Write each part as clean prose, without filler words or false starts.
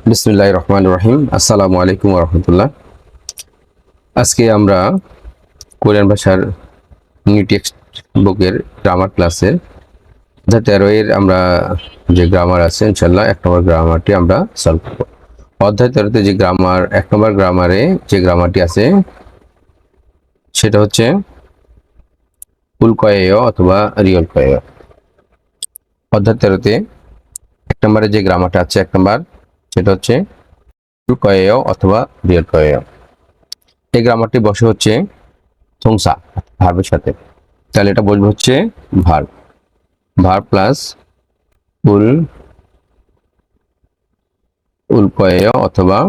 বিসমিল্লাহির রহমানির রহিম। আসসালামু আলাইকুম ওয়া রাহমাতুল্লাহ। আজকে আমরা কোরিয়ান ভাষার নিউ টেক্সট বুকের গ্রামার ক্লাসের অধ্যায় 13 এর আমরা যে গ্রামার আছে ইনশাআল্লাহ 1 নম্বর গ্রামারটি আমরা সলভ করব। অধ্যায় 13 তে যে গ্রামার 1 নম্বর গ্রামারে যে গ্রামারটি আছে সেটা হচ্ছে ফুল কয়েয় অথবা রিয়েল কয়েয়। অধ্যায় 13 তে 1 নম্বরে যে গ্রামারটা আছে 1 নম্বর সেটা হচ্ছে ফুল কয়েয় অথবা রিয়েল কয়েয়। এই গ্রামারটি বসে হচ্ছে থংসা ভার্বের সাথে, তাহলে এটা বলবো হচ্ছে ভার্ব প্লাস উল্কয়েয় অথবা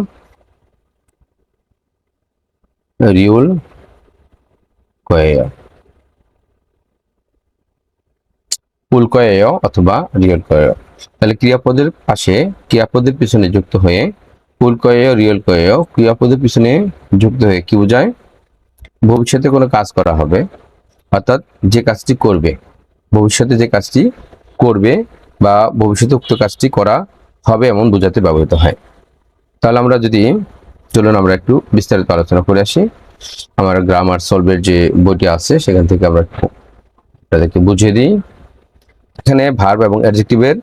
রিউল কয়েয়, উল্কয়েয় অথবা রিয়েল কয়েয়। তাহলে ক্রিয়াপদের পাশে ক্রিয়াপদের পিছনে যুক্ত হয়ে উল্কয়েয় রিয়েল কয়েয় ক্রিয়াপদের পিছনে যুক্ত হয়ে কি বোঝায়? ভবিষ্যতে কোনো কাজ করা হবে, অর্থাৎ যে কাজটি করবে, ভবিষ্যতে যে কাজটি করবে বা ভবিষ্যতে উক্ত কাজটি করা হবে এমন বোঝাতে ব্যবহৃত হয়। তাহলে আমরা যদি চলুন আমরা একটু বিস্তারিত আলোচনা করে আসি। আমার গ্রামার সলভের যে বইটি আছে সেখান থেকে আমরা আপনাদেরকে বুঝিয়ে দিই। এখানে ভার্ব এবং অ্যাডজেক্টিভের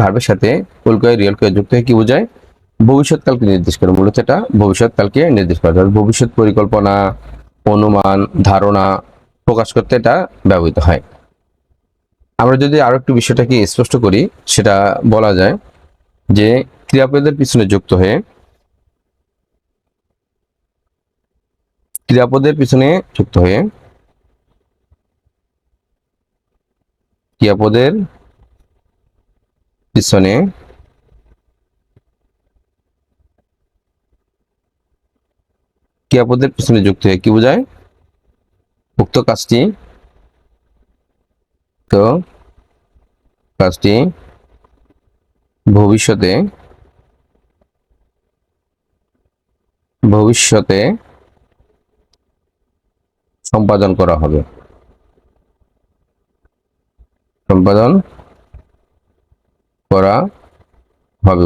ভার্বের সাথে উল্কয় রিয়েল কয় যুক্ত হয়ে কি বোঝায়? ভবিষ্যৎকালকে নির্দেশ করে। মূলত এটা ভবিষ্যৎকালকে নির্দেশ করে, ভবিষ্যৎ পরিকল্পনা, অনুমান, ধারণা প্রকাশ করতে এটা ব্যবহৃত হয়। আমরা যদি আরো একটু বিষয়টাকে স্পষ্ট করি, সেটা বলা যায় যে ক্রিয়াপদের পিছনে যুক্ত হয়ে ক্রিয়াপদের পিছনে যুক্ত হয়ে ক্রিয়াপদের পিছনে ক্রিয়াপদের পিছনে যুক্ত হয়ে কি বোঝায়? উক্ত কাজটি ভবিষ্যতে সম্পাদন করা হবে,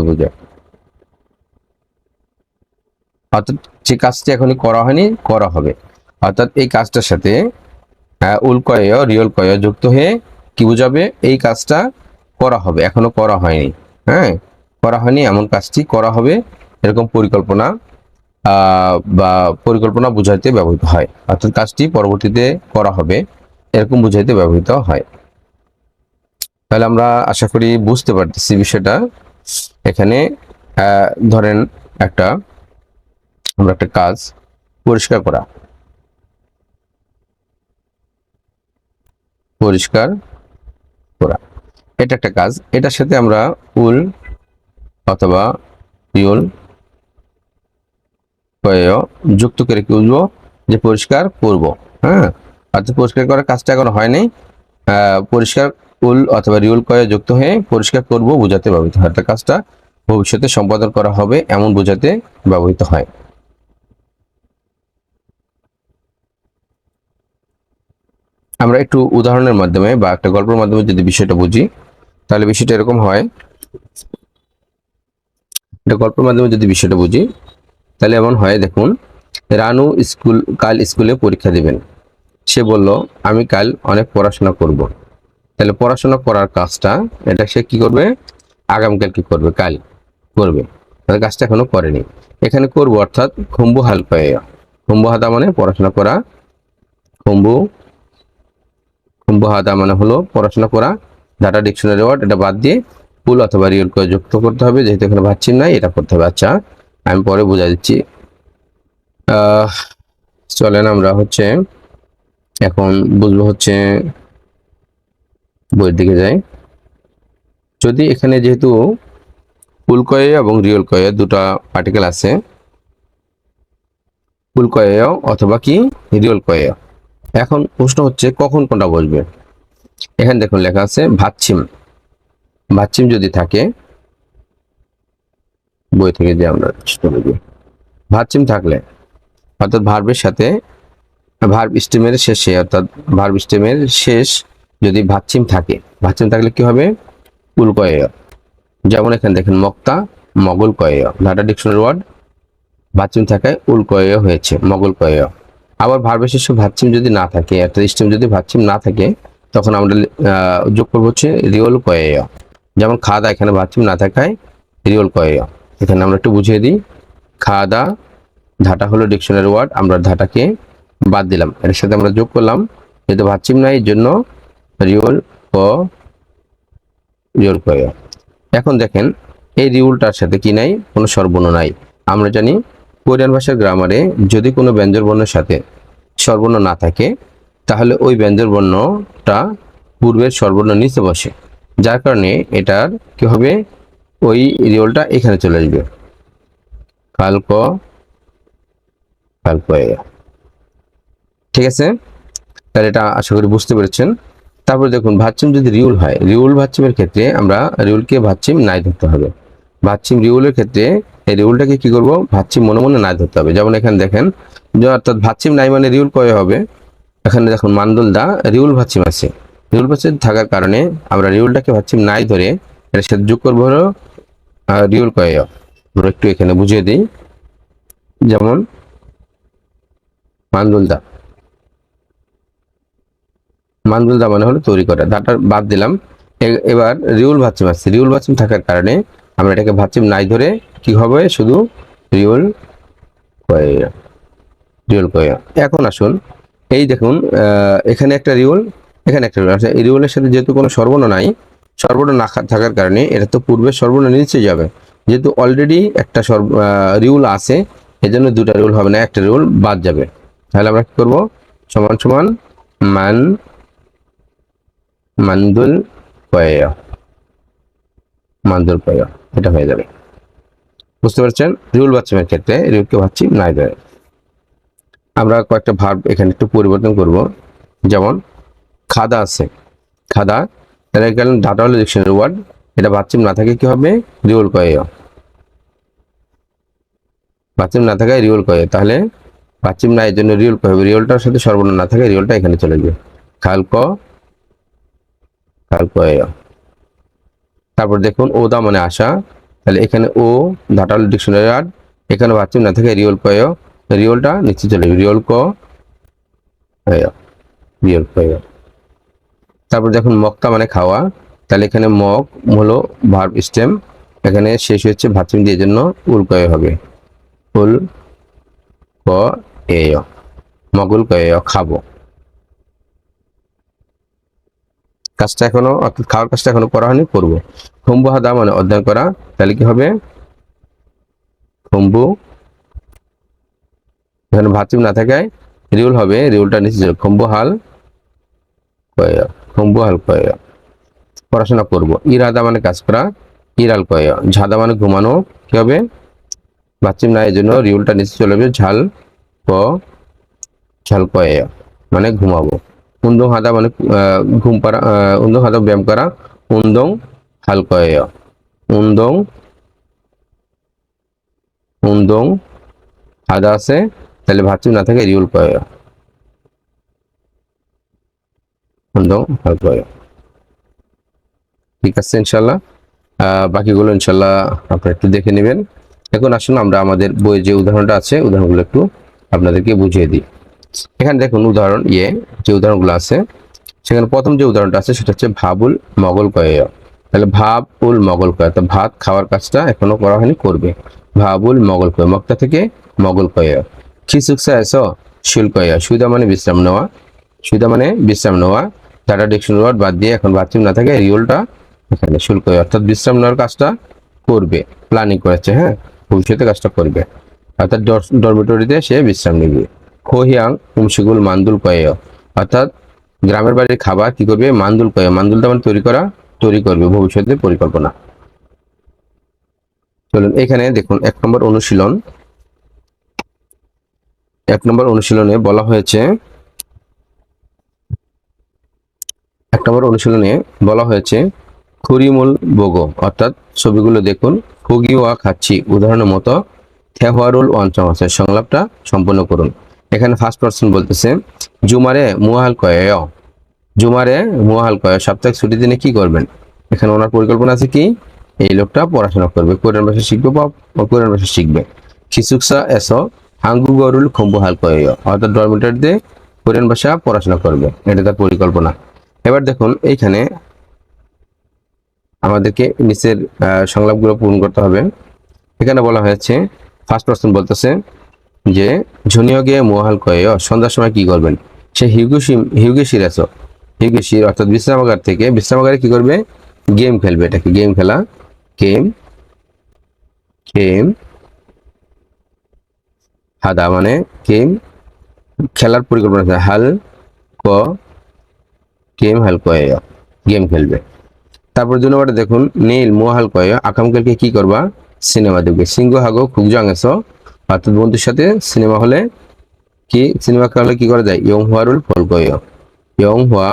বোঝায়। অর্থাৎ যে কাজটি এখনই করা হয়নি, করা হবে, অর্থাৎ এই কাজটার সাথে উল্কয় রিয়েল কয় যুক্ত হয়ে কি বোঝাবে? এই কাজটা করা হবে, এখনো করা হয়নি, হ্যাঁ করা হয়নি এমন কাজটি করা হবে, এরকম পরিকল্পনা বা পরিকল্পনা বুঝাইতে ব্যবহৃত হয়। অর্থাৎ কাজটি পরবর্তীতে করা হবে এরকম বুঝাইতে ব্যবহৃত হয়। তাহলে আমরা আশা করি বুঝতে পারতেছি বিষয়টা। এখানে ধরেন আমরা একটা কাজ পরিষ্কার করা এটা একটা কাজ, এটার সাথে আমরা উল অথবা রিউল যুক্ত করে কি বুঝবো? যে পরিষ্কার করব, হ্যাঁ অর্থাৎ পরিষ্কার করার কাজটা এখনো হয়নি, পরিষ্কার উল অথবা রিউল কয়ে যুক্ত হয়ে পরিষ্কার করব বোঝাতে ব্যবহৃত হয়। অর্থাৎ কাজটা ভবিষ্যতে সম্পাদন করা হবে এমন বোঝাতে ব্যবহৃত হয়। আমরা একটু উদাহরণের মাধ্যমে বা একটা গল্পের মাধ্যমে যদি বিষয়টা বুঝি, তাহলে বিষয়টা এরকম হয়। একটা গল্পের মাধ্যমে যদি বিষয়টা বুঝি তাহলে এমন হয়, দেখুন, রানু কাল স্কুলে পরীক্ষা দিবেন। সে বলল, আমি কাল অনেক পড়াশোনা করব। তাহলে পড়াশোনা করার কাজটা এটা সে কি করবে? আগামীকাল কি করবে? কাল করবে। তাহলে কাজটা এখনো করেনি, এখানে করব অর্থাৎ খুম্বু হাল পায়। খুম্বু হাদা মানে পড়াশোনা করা, খুম্বু হাদা মানে হলো পড়াশোনা করা। ডাটা ডিকশনারি ওয়ার্ড, এটা বাদ দিয়ে ফুল অথবা রিয়েল করে যুক্ত করতে হবে, যেহেতু এখানে ভাবছি নাই এটা করতে হবে। আচ্ছা আমি পরে বুঝা দিচ্ছি। চলেন আমরা এখন বুঝবো বইয়ের দিকে যাই। যদি এখানে যেহেতু ফুল কয়ে এবং রিয়েল কয়ে দুটা পার্টিকেল আছে, ফুল কয়ে অথবা কি রিয়েল কয়ে, এখন প্রশ্ন হচ্ছে কখন কোনটা বসবে। এখানে দেখুন লেখা আছে ভাচ্ছিম যদি থাকে, বই থেকে যে আমরা ভাচ্ছিম থাকলে অর্থাৎ ভার্বের সাথে ভার্ব স্টেমের শেষে, অর্থাৎ ভার্ব স্টেমের শেষ যদি ভাচ্ছিম থাকলে কি হবে? উল্কয়। যেমন এখানে দেখেন মক্তা মগল কয় ধাটা ডিকশনারি ওয়ার্ড ভাচ্চিম থাকায় উল কয় হয়েছে মগল কয়। আবার ভার্বের শেষে ভাচ্চিম যদি না থাকে, একটা স্টেম যদি ভাচ্চিম না থাকে, তখন আমরা যোগ করবো হচ্ছে রিওল কয়। যেমন খাওয়া দাওয়া, এখানে ভাচ্চিম না থাকায় রিওল কয়। এখানে আমরা একটু বুঝিয়ে দিই। খাওয়া দাওয়া ধাটা হলো ডিকশনারি ওয়ার্ড, আমরা ধাটাকে বাদ দিলাম, এর সাথে আমরা যোগ করলাম যেহেতু ভাচ্চিম নাই এর জন্য রিওল ক রিওল কয়। এখন দেখেন এই রিউলটার সাথে কি নাই, কোনো স্বরবর্ণ নাই। আমরা জানি কোরিয়ান ভাষার গ্রামারে যদি কোনো ব্যঞ্জন বর্ণের সাথে স্বরবর্ণ না থাকে, তাহলে ওই ব্যঞ্জন বর্ণটা পূর্বের স্বরবর্ণ নিচে বসে, যার কারণে এটার কি হবে, ওই রিওলটা এখানে চলে আসবে, কালক কালক। ঠিক আছে, তাহলে এটা আশা করি বুঝতে পেরেছেন। তারপর দেখুন ভাচ্চিম যদি রিউল হয়, রিউল ভাচ্চিমের ক্ষেত্রে আমরা রিউলকে ভাচ্চিম নাই ধরতে হবে। ভাচ্চিম রিউলের ক্ষেত্রে এই রিউলটাকে কি করব, ভাচ্চিম মনে মনে নাই ধরতে হবে। যেমন এখানে দেখেন, অর্থাৎ ভাচ্চিম নাই মানে রিউল কয় হবে। এখানে দেখুন মান্দুলদা রিউল ভাচ্চিম আছে, রিউল ভাচ্চিম থাকার কারণে আমরা রিউলটাকে ভাচ্চিম নাই ধরে এর সাথে যোগ করবো হলো রিউল কয়। আমরা একটু এখানে বুঝিয়ে দিই। যেমন মান্দুলদা, মান্দুলদা মানে হলো তৈরি করা, দাটা বাদ দিলাম। এবার রিউল ভাচ্চিম আছে, রিউল ভাচ্চিম থাকার কারণে আমরা এটাকে ভাচ্চিম নাই ধরে কি হবে, শুধু রিউল কয়, রিউল কয়। এখন আসুন এই দেখুন এখানে একটা রিউল, এখানে একটা রিউল আছে। এই রিউলের সাথে যেহেতু কোনো স্বরবর্ণ নাই, স্বরবর্ণ না থাকার কারণে এটা তো পূর্বের স্বরবর্ণ নিচে যাবে। যেহেতু অলরেডি একটা রিউল আছে, এজন্য দুটা রিউল হবে না, একটা রিউল বাদ যাবে। তাহলে আমরা কি করব, সমান সমান মান মান্দুল কয়, মান্দুল কয়, এটা হয়ে যাবে। বুঝতে পারছেন, রিউল ভাচ্চিমের ক্ষেত্রে রিউলকে ভাচ্চিম নাই ধরে। আমরা কয়েকটা ভার্ব এখানে একটু পরিবর্তন করব। যেমন খাদা আছে, খাদা, তাহলে এখানে ডাটা হলো ডিকশনারি ওয়ার্ড, এটা ভাচ্চিম না থাকে কি হবে, রিউল কয়। ভাচ্চিম না থাকায় রিউল কয়, তাহলে ভাচ্চিম না এর জন্য রিউল কয় হবে, রিউলটার সাথে সর্বর্ণ না থাকে, রিউলটা এখানে চলে যাবে, খাল ক খাল কয়। তারপর দেখুন ওদা মানে আশা, তাহলে এখানে ও ডাটা হলো ডিকশনারি ওয়ার্ড, এখানে ভাচ্চিম না থাকে রিউল কয়, রিউলটা নিচে চলে যাবে, রিউল ক রিউল কয়। তারপর দেখুন মক্তা মানে খাওয়া, তাহলে এখানে মক হলো ভার্ব স্টেম, এখানে শেষ হচ্ছে ভাচ্চিম দিয়ে জন্য উল কয় হবে, উল ক এয়, মগুল কয়, খাবো। কাজটা এখনো, অর্থাৎ খাওয়ার কাজটা এখনো করা হয়নি, করবো। খম্বু হাদা মানে অধ্যয়ন করা, তাহলে কি হবে, খম্বু, এখানে ভাচ্চিম না থাকায় রিউল হবে, রিউলটা নিচে যাবে, খম্বু হাল কয়, খম্বু হাল কয়। পড়াশোনা করব, ইরাদা মানে কাজ করা, ইরাল কয়। ঝাদা মানে ঘুমানো, কি হবে, ভাচ্চিম না এই জন্য রিউলটা নিচে চলে যাবে, ঝাল ক ঝাল কয় মানে ঘুমাবো। উন্দং হাদা মানে ঘুম পাড়া, উন্দং হাদা ব্যায়াম করা, উন্দং হাল কয়, উন্দং উন্দং হাদা আছে, তাহলে ভাচ্চিম না থাকে রিউল কয়, উন্দং হাল কয়। ঠিক আছে ইনশাল্লাহ, বাকিগুলো ইনশাল্লাহ আপনারা একটু দেখে নেবেন। এখন আসুন আমরা আমাদের বইয়ে যে উদাহরণটা আছে উদাহরণগুলো একটু আপনাদেরকে বুঝিয়ে দিই। এখানে দেখুন উদাহরণ যে উদাহরণগুলো আছে, সেখানে প্রথম যে উদাহরণটা আছে সেটা হচ্ছে ভাবুল মগল কয়। তাহলে ভাবুল মগল কয়, তো ভাত খাওয়ার কাজটা এখনো করা হয়নি, করবে। ভাবুল মগল কয়, মক্তা থেকে মগল কয়। খিসুকসা এসো শুল কয়, সুবিধা মানে বিশ্রাম নেওয়া, সুবিধা মানে বিশ্রাম নেওয়া, টাটা ডিকশনারি ওয়ার্ড বাদ দিয়ে এখন ভাচ্চিম না থাকে রিউলটা এখানে শুল্ক, অর্থাৎ বিশ্রাম নেওয়ার কাজটা করবে, প্ল্যানিং করেছে, হ্যাঁ ভবিষ্যতে কাজটা করবে, অর্থাৎ ডরমিটরিতে সে বিশ্রাম নেবে। খোহিয়াং উমশিগুল মান্দুল কয়, অর্থাৎ গ্রামের বাড়ির খাবার কি করবে, মান্দুল কয়, মান্দুলটা মানে তৈরি করা, তৈরি করবে, ভবিষ্যতে পরিকল্পনা। চলুন এখানে দেখুন 1 নম্বর অনুশীলন, 1 নম্বর অনুশীলনে বলা হয়েছে, 1 নম্বর অনুশীলনে বলা হয়েছে খুরিমুল বোগো, অর্থাৎ ছবিগুলো দেখুন, খুগিওয়া খাচ্ছি উদাহরণের মতো থেহওয়ারুল ওয়ানচং আছে, সংলাপটা সম্পূর্ণ করুন। এখানে ফার্স্ট পারসন বলতেছে জুমারে মুহাল কয়, জুমারে মুহাল কয়, সাপ্তাহিক ছুটির দিনে কি করবেন। এখানে ওনার পরিকল্পনা আছে কি, এই লোকটা পড়াশোনা করবে, কোরিয়ান ভাষা শিখবে বা কোরিয়ান ভাষা শিখবে। খিসুকসা এসো হাঙ্গুগরুল খম্বুহাল কয়েও, অর্থাৎ ডরমিটরিতে কোরিয়ান ভাষা পড়াশোনা করবে, এটা তার পরিকল্পনা। এবার দেখুন এইখানে আমাদেরকে নিচের সংলাপগুলো পূরণ করতে হবে। এখানে বলা হয়েছে ফার্স্ট পারসন বলতেছে যে ঝুনিয়গে মোহাল কয়েও, সন্ধ্যার সময় কি করবেন? সে হিউগেশির এসো, হিউগেশির অর্থাৎ বিশ্রামাগার থেকে, বিশ্রামাগারে কি করবে? গেম খেলবে। এটাকে গেম খেলা, গেম গেম হাদা মানে গেম খেলার পরিকল্পনা আছে, হাল ক গেম হাল কয়ে, গেম খেলবে। তারপর 2 নম্বরে দেখুন নীল মোহাল কয়ে, আগামীকালকে কি করবা? সিনেমা দেখবে। সিংহ হাগো খুগজাং এসো, অর্থাৎ বন্ধুর সাথে সিনেমা হলে কি, সিনেমা হলে কি করা যায়? ইয়ং হুয়ারুল ফল কয়ে, ইয়ং হুয়া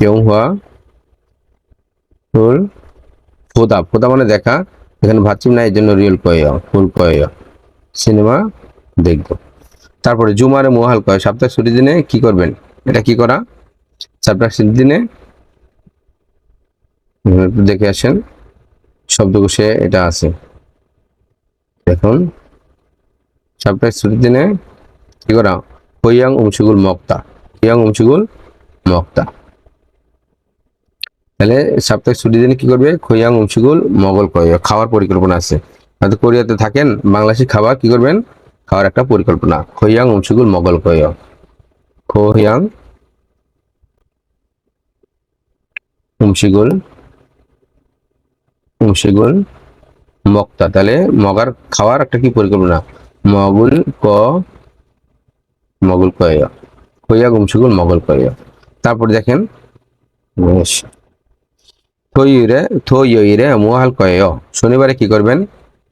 ইয়ং হুয়া রুল ফোদা, ফোদা মানে দেখা, এখানে ভাবছি না, এই জন্য রিয়েল কয়ে ফুল কয়ে সিনেমা দেখবো। তারপরে জুমারে মোহাল কয়, সপ্তাহে ছুটির দিনে কি করবেন? এটা কি করা? সপ্তাহে ছুটির দিনে একটু দেখে আসেন শব্দকোষে এটা আছে, দেখুন সপ্তাহে ছুটির দিনে কি করা? হইয়াং উমসুগুল মক্তা, হইয়াং উমসুগুল মক্তা। তাহলে সপ্তাহে ছুটির দিনে কি করবে? খৈয়াং উমসুগুল মগল কয়, খাওয়ার পরিকল্পনা আছে। হয়তো কোরিয়াতে থাকেন, বাংলাদেশি খাবার কি করবেন? খাওয়ার একটা পরিকল্পনা। খৈয়াং উমসুগুল মগল কয়, খৈয়াং উমসিগুল উমসিগুল মক্তা, তাহলে মগার খাওয়ার একটা কি পরিকল্পনা? মগুল ক মগুল কয়, খৈয়া গুমসুগুল মগল কয়। তারপর দেখেন থইরে থইরে মোহাল কয়, শনিবারে কি করবেন?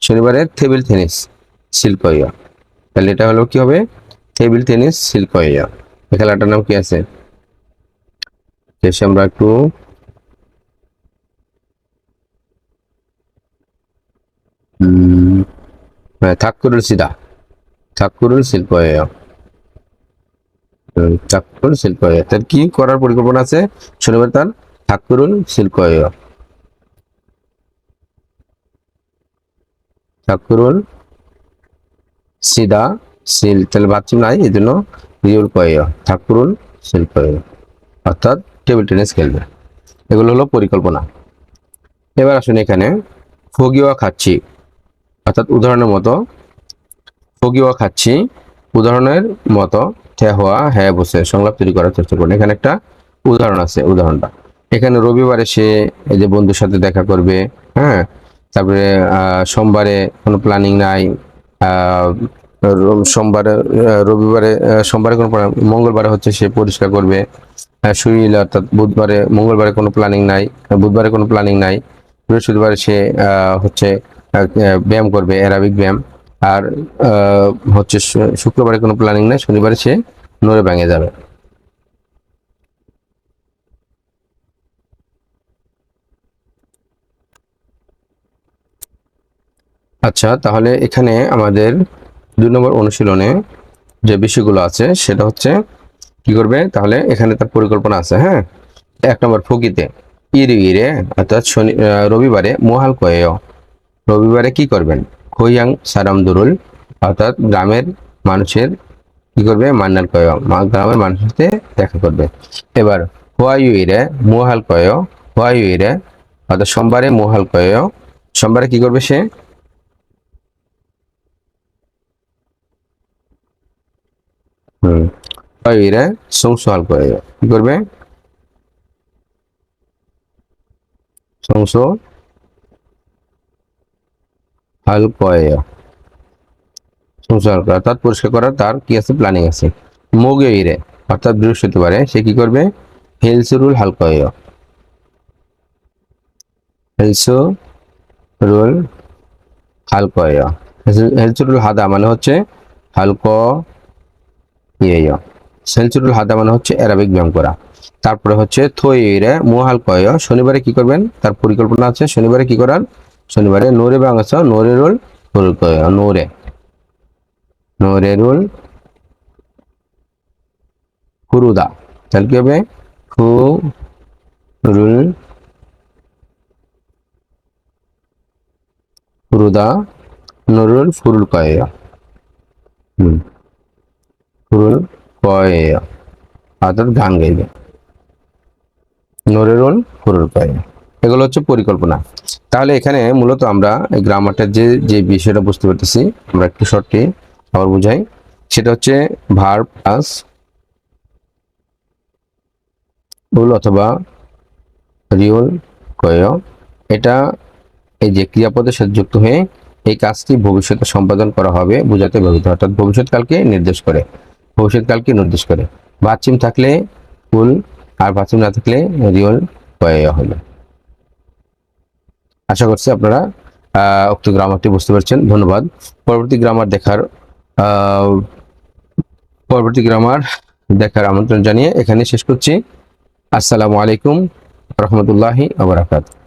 শনিবারে টেবিল টেনিস সিল কয়, তাহলে এটা হলো কি হবে? টেবিল টেনিস সিল কয়। এই খেলাটার নাম কি আছে? আমরা একটু ঠাকুরুল সিদা, ঠাকুরুল শিল্প, ঠাকুরুল শিল্প, তার কি করার পরিকল্পনা আছে? শনিবার তার ঠাকুরুল শিল্প, ঠাকুরুল সিদা সিল, তাহলে বাচ্চা নাই, এই জন্য রিউল কয়, ঠাকুরুল শিল্প, অর্থাৎ টেবিল টেনিস খেলবে। এগুলো হলো পরিকল্পনা। এবার আসুন এখানে ফগিওয়া খাচ্ছি, অর্থাৎ উদাহরণের মতো, ফগিওয়া খাচ্ছি উদাহরণের মতো, হওয়া হ্যাঁ বসে সংলাপ তৈরি করার চেষ্টা করুন। এখানে একটা উদাহরণ আছে, উদাহরণটা এখানে রবিবারে সে এই যে বন্ধুর সাথে দেখা করবে, হ্যাঁ। তারপরে সোমবারে কোনো প্ল্যানিং নাই, সোমবারে রবিবারে সোমবারে কোনো মঙ্গলবারে হচ্ছে সে পরিষ্কার করবে, শরীর অর্থাৎ বুধবারে, মঙ্গলবারে কোনো প্ল্যানিং নাই, বুধবারে কোনো প্ল্যানিং নাই, বৃহস্পতিবারে সে হচ্ছে ব্যায়াম করবে, অ্যারাবিক ব্যায়াম। আর হচ্ছে শুক্রবারে কোনো প্ল্যানিং নাই, শনিবারে সে নড়ে ভেঙে যাবে। আচ্ছা, তাহলে এখানে আমাদের 2 নম্বর অনুশীলনে যে বিষয়গুলো আছে সেটা হচ্ছে কি করবে? তাহলে এখানে তার পরিকল্পনা আছে, হ্যাঁ। 1 নম্বর ফকিতে ইরে অর্থাৎ রবিবারে মোহাল কয়েও, রবিবারে কি করবেন? খৈয়াং সারাম দুরুল, অর্থাৎ গ্রামের মানুষের কি করবে? মান্নাল কয়, গ্রামের মানুষের সাথে দেখা করবে। এবার হোয়াইরে মোহাল কয়, হোয়াইরে অর্থাৎ সোমবারে মোহাল কয়, সোমবারে কি করবে সে? হোয়াইরে সংসহাল কয়, কি করবে? সংস হাল কয়, সংসহাল কয় অর্থাৎ পরিষ্কার করার তার কি আছে? প্ল্যানিং আছে। মোগেইরে অর্থাৎ বৃহস্পতিবারে সে কি করবে? হেলসুরুল হাল কয়, হেলসুরুল হাল কয়, হেলসুরুল হাদা মানে হচ্ছে হালকা ইয়ে, সেলচুরুল হাদা মানে হচ্ছে অ্যারাবিক ব্যায়াম করা। তারপরে হচ্ছে থইরে মুহাল কয়, শনিবারে কি করবেন? তার পরিকল্পনা আছে শনিবারে কি করার? শনিবারে নোরে বাংলাছ নোরেরুল রুল কয়, নোরে নোরেরুল কুরুদা, তাহলে কি হবে? ফুরুল ফুরুদা নুরুল ফুরুল কয়া ফুরুল কয়া অর্থাৎ গান গাইবে নুরুল ফুরুল কয়া। এগুলো হচ্ছে পরিকল্পনা। তাহলে এখানে মূলত আমরা গ্রামারটার যে যে বিষয়টা বুঝতে পারতেছি, আমরা একটু শর্টে আবার বুঝাই। সেটা হচ্ছে ভার্ব প্লাস উল অথবা রিওল কয়, এটা এই যে ক্রিয়াপদের সাথে যুক্ত হয়ে এই কাজটি ভবিষ্যতে সম্পাদন করা হবে বোঝাতে ব্যবহৃত, অর্থাৎ ভবিষ্যৎকালকে নির্দেশ করে, ভবিষ্যৎকালকে নির্দেশ করে। বাচ্চিম থাকলে উল আর বাচ্চিম না থাকলে রিওল কয় হলো। আশা করছি আপনারা উক্ত গ্রামারটি বুঝতে পারছেন। ধন্যবাদ। পরবর্তী গ্রামার দেখার আমন্ত্রণ জানিয়ে এখানে শেষ করছি। আসসালামু আলাইকুম রহমতুল্লাহি ওয়া বারাকাতুহু।